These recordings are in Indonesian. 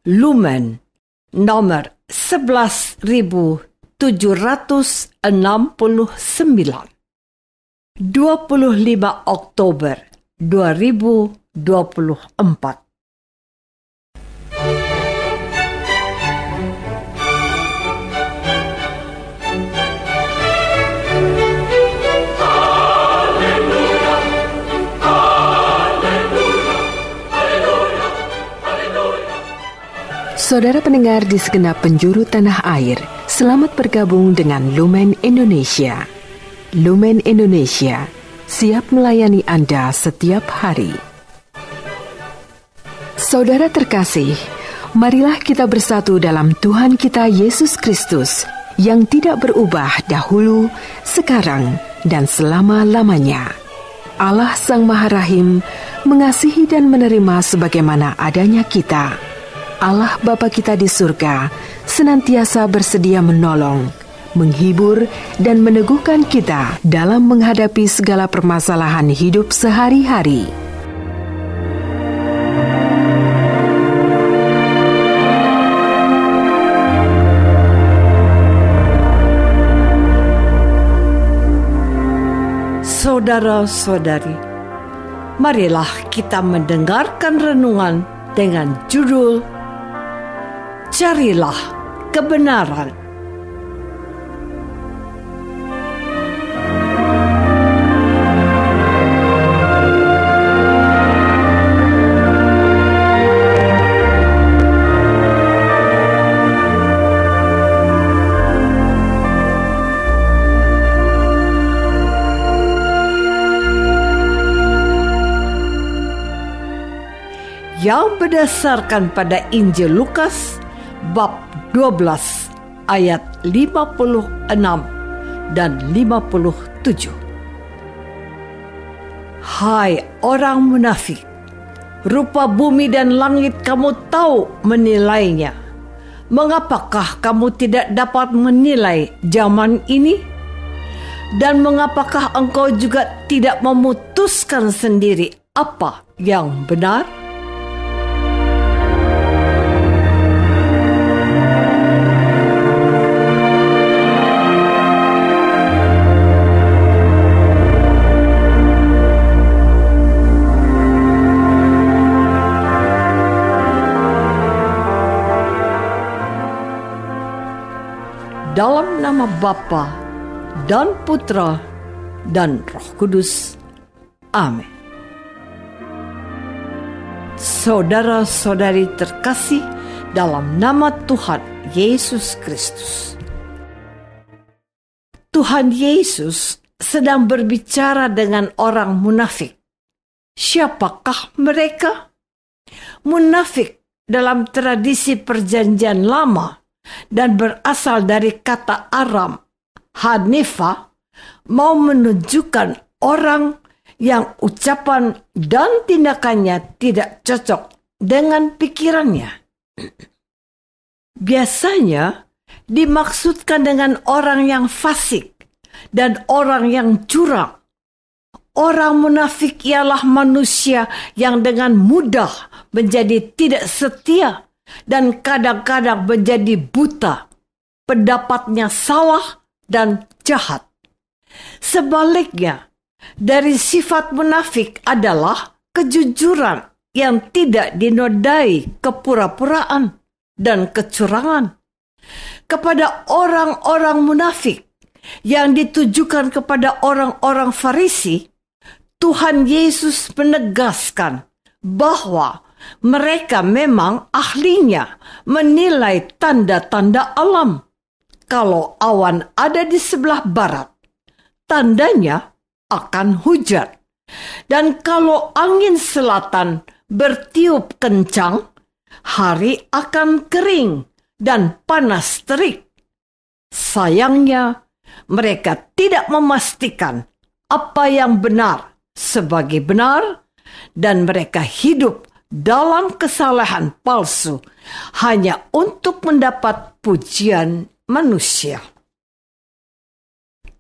Lumen nomor 11.769, 25 Oktober 2024. Saudara pendengar di segenap penjuru tanah air, selamat bergabung dengan Lumen Indonesia. Lumen Indonesia siap melayani Anda setiap hari. Saudara terkasih, marilah kita bersatu dalam Tuhan kita Yesus Kristus yang tidak berubah dahulu, sekarang, dan selama-lamanya. Allah Sang Maha Rahim mengasihi dan menerima sebagaimana adanya kita. Allah Bapa kita di surga senantiasa bersedia menolong, menghibur, dan meneguhkan kita dalam menghadapi segala permasalahan hidup sehari-hari. Saudara-saudari, marilah kita mendengarkan renungan dengan judul Carilah Kebenaran. Yang berdasarkan pada Injil Lukas bab 12 ayat 56 dan 57. Hai orang munafik, rupa bumi dan langit kamu tahu menilainya. Mengapakah kamu tidak dapat menilai zaman ini? Dan mengapakah engkau juga tidak memutuskan sendiri apa yang benar? Dalam nama Bapa dan Putra dan Roh Kudus. Amin. Saudara-saudari terkasih dalam nama Tuhan Yesus Kristus. Tuhan Yesus sedang berbicara dengan orang munafik. Siapakah mereka? Munafik dalam tradisi perjanjian lama dan berasal dari kata Aram Hanifa, mau menunjukkan orang yang ucapan dan tindakannya tidak cocok dengan pikirannya. Biasanya dimaksudkan dengan orang yang fasik dan orang yang curang. Orang munafik ialah manusia yang dengan mudah menjadi tidak setia dan kadang-kadang menjadi buta, pendapatnya salah dan jahat. Sebaliknya, dari sifat munafik adalah kejujuran yang tidak dinodai kepura-puraan dan kecurangan. Kepada orang-orang munafik yang ditujukan kepada orang-orang Farisi, Tuhan Yesus menegaskan bahwa mereka memang ahlinya menilai tanda-tanda alam. Kalau awan ada di sebelah barat, tandanya akan hujan. Dan kalau angin selatan bertiup kencang, hari akan kering dan panas terik. Sayangnya, mereka tidak memastikan apa yang benar sebagai benar, dan mereka hidup dalam kesalahan palsu hanya untuk mendapat pujian manusia.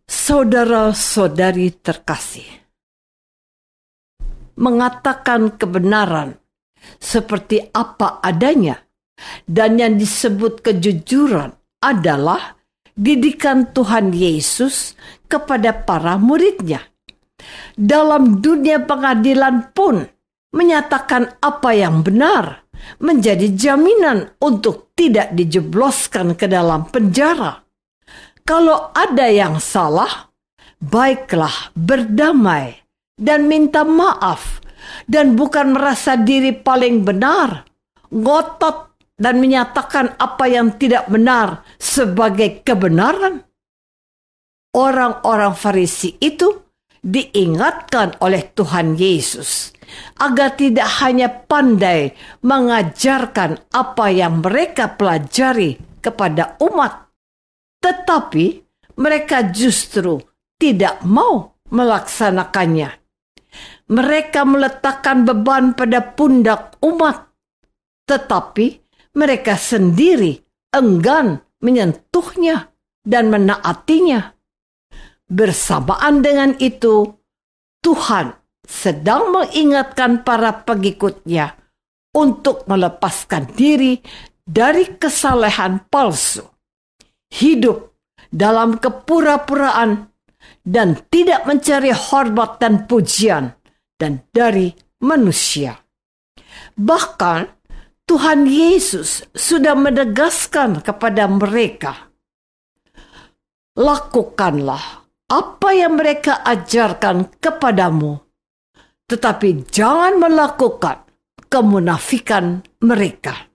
Saudara-saudari terkasih, mengatakan kebenaran seperti apa adanya Dan yang disebut kejujuran adalah didikan Tuhan Yesus kepada para murid-Nya. Dalam dunia pengadilan pun menyatakan apa yang benar menjadi jaminan untuk tidak dijebloskan ke dalam penjara. Kalau ada yang salah, baiklah berdamai dan minta maaf, dan bukan merasa diri paling benar, ngotot dan menyatakan apa yang tidak benar sebagai kebenaran. Orang-orang Farisi itu diingatkan oleh Tuhan Yesus agar tidak hanya pandai mengajarkan apa yang mereka pelajari kepada umat, tetapi mereka justru tidak mau melaksanakannya. Mereka meletakkan beban pada pundak umat, tetapi mereka sendiri enggan menyentuhnya dan menaatinya. Bersamaan dengan itu, Tuhan sedang mengingatkan para pengikutnya untuk melepaskan diri dari kesalehan palsu, hidup dalam kepura-puraan, dan tidak mencari hormat dan pujian dan dari manusia. Bahkan Tuhan Yesus sudah menegaskan kepada mereka, lakukanlah apa yang mereka ajarkan kepadamu, tetapi jangan melakukan kemunafikan mereka.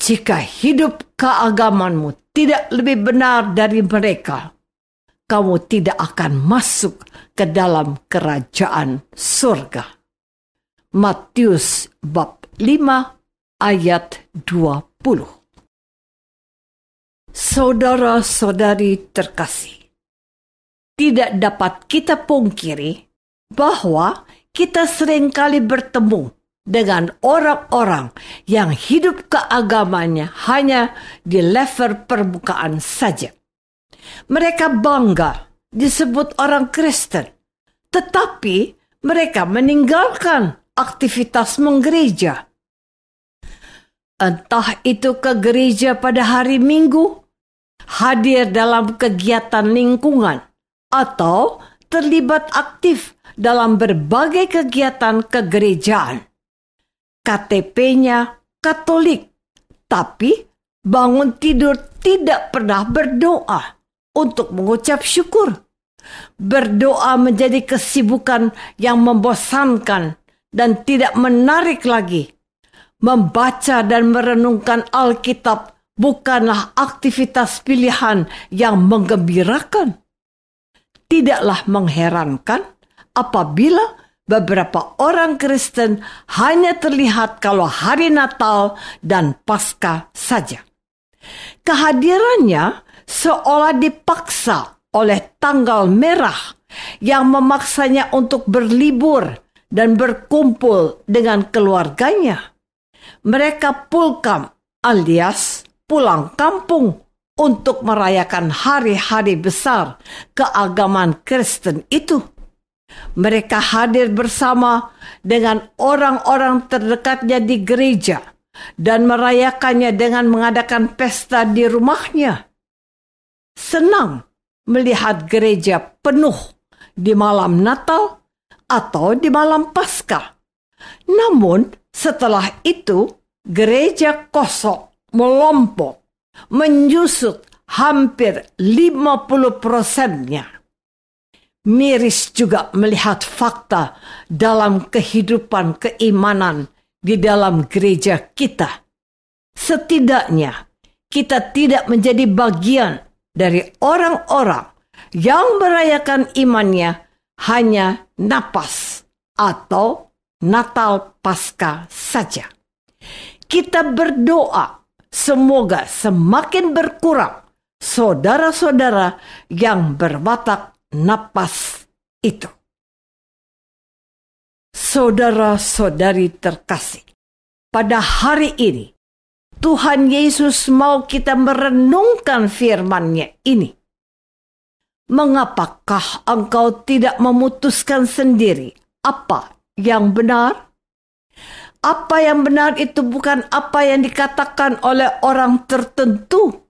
Jika hidup keagamanmu tidak lebih benar dari mereka, kamu tidak akan masuk ke dalam kerajaan surga. Matius bab 5 ayat 20. Saudara-saudari terkasih, tidak dapat kita pungkiri bahwa kita seringkali bertemu dengan orang-orang yang hidup keagamannya hanya di level permukaan saja. Mereka bangga disebut orang Kristen, tetapi mereka meninggalkan aktivitas menggereja. Entah itu ke gereja pada hari Minggu, hadir dalam kegiatan lingkungan, atau terlibat aktif dalam berbagai kegiatan kegerejaan. KTP-nya Katolik, tapi bangun tidur tidak pernah berdoa untuk mengucap syukur. Berdoa menjadi kesibukan yang membosankan dan tidak menarik lagi. Membaca dan merenungkan Alkitab bukanlah aktivitas pilihan yang menggembirakan. Tidaklah mengherankan apabila beberapa orang Kristen hanya terlihat kalau hari Natal dan Paskah saja. Kehadirannya seolah dipaksa oleh tanggal merah yang memaksanya untuk berlibur dan berkumpul dengan keluarganya. Mereka pulkam alias pulang kampung untuk merayakan hari-hari besar keagamaan Kristen itu. Mereka hadir bersama dengan orang-orang terdekatnya di gereja dan merayakannya dengan mengadakan pesta di rumahnya. Senang melihat gereja penuh di malam Natal atau di malam Paskah. Namun setelah itu gereja kosong, melompok, menyusut hampir 50%-nya. Miris juga melihat fakta dalam kehidupan keimanan di dalam gereja kita. Setidaknya kita tidak menjadi bagian dari orang-orang yang merayakan imannya hanya napas atau Natal Paskah saja. Kita berdoa semoga semakin berkurang saudara-saudara yang berwatak napas itu. Saudara-saudari terkasih, pada hari ini Tuhan Yesus mau kita merenungkan firman-Nya ini. Mengapakah engkau tidak memutuskan sendiri apa yang benar? apa yang benar itu bukan apa yang dikatakan oleh orang tertentu.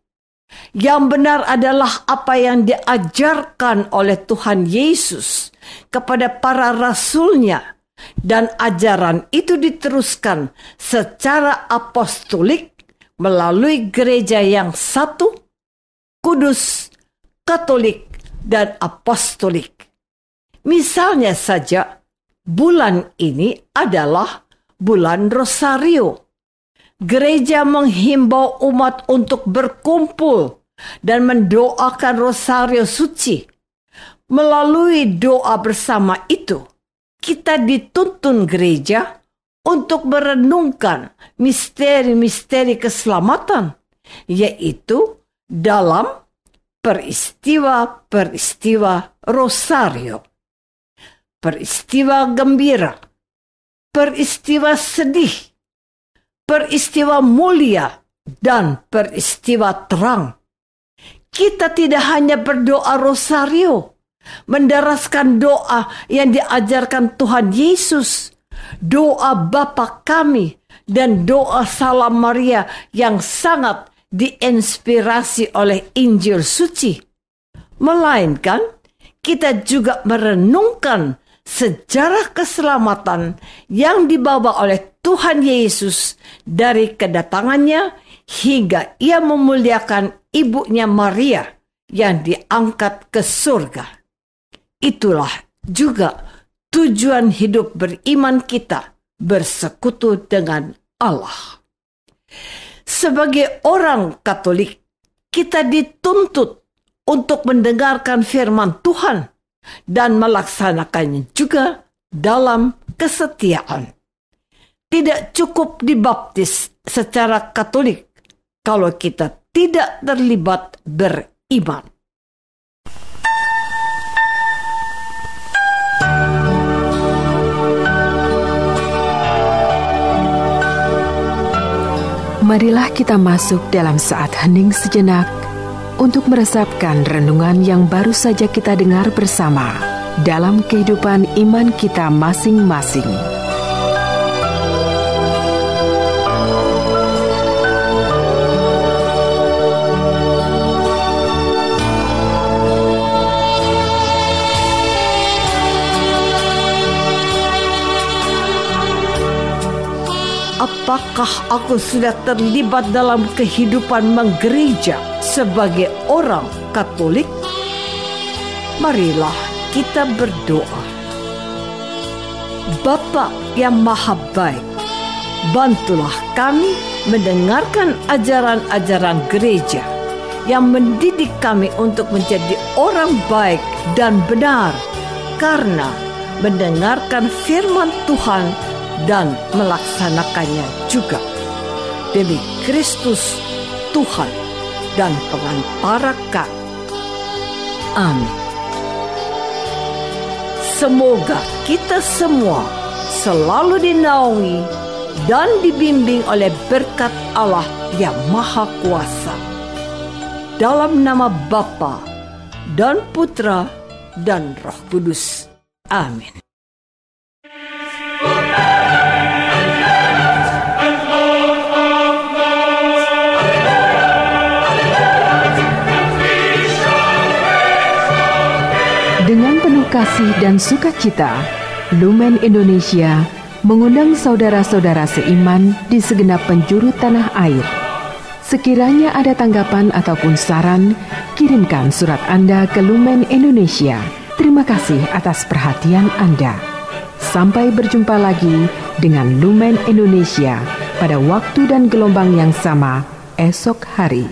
Yang benar adalah apa yang diajarkan oleh Tuhan Yesus kepada para rasulnya. Dan ajaran itu diteruskan secara apostolik melalui gereja yang satu, kudus, katolik, dan apostolik. Misalnya saja, bulan ini adalah bulan Rosario. Gereja menghimbau umat untuk berkumpul dan mendoakan Rosario suci. Melalui doa bersama itu, kita dituntun gereja untuk merenungkan misteri-misteri keselamatan, yaitu dalam peristiwa-peristiwa Rosario. Peristiwa gembira, peristiwa sedih, peristiwa mulia, dan peristiwa terang. Kita tidak hanya berdoa Rosario, mendaraskan doa yang diajarkan Tuhan Yesus, doa Bapa kami, dan doa Salam Maria yang sangat diinspirasi oleh Injil suci. Melainkan, kita juga merenungkan sejarah keselamatan yang dibawa oleh Tuhan Yesus dari kedatangannya hingga ia memuliakan ibunya Maria yang diangkat ke surga. Itulah juga tujuan hidup beriman kita, bersekutu dengan Allah. Sebagai orang Katolik, kita dituntut untuk mendengarkan firman Tuhan dan melaksanakannya juga dalam kesetiaan. Tidak cukup dibaptis secara Katolik kalau kita tidak terlibat beriman. Marilah kita masuk dalam saat hening sejenak untuk meresapkan renungan yang baru saja kita dengar bersama dalam kehidupan iman kita masing-masing. Apakah aku sudah terlibat dalam kehidupan menggereja sebagai orang Katolik? Marilah kita berdoa. Bapa yang Maha Baik, bantulah kami mendengarkan ajaran-ajaran gereja yang mendidik kami untuk menjadi orang baik dan benar karena mendengarkan firman Tuhan dan melaksanakannya juga. Demi Kristus Tuhan dan pengantara kami. Amin. Semoga kita semua selalu dinaungi dan dibimbing oleh berkat Allah yang Maha Kuasa. Dalam nama Bapa dan Putra dan Roh Kudus. Amin. Dengan penuh kasih dan sukacita, Lumen Indonesia mengundang saudara-saudara seiman di segenap penjuru tanah air. Sekiranya ada tanggapan ataupun saran, kirimkan surat Anda ke Lumen Indonesia. Terima kasih atas perhatian Anda. Sampai berjumpa lagi dengan Lumen Indonesia pada waktu dan gelombang yang sama esok hari.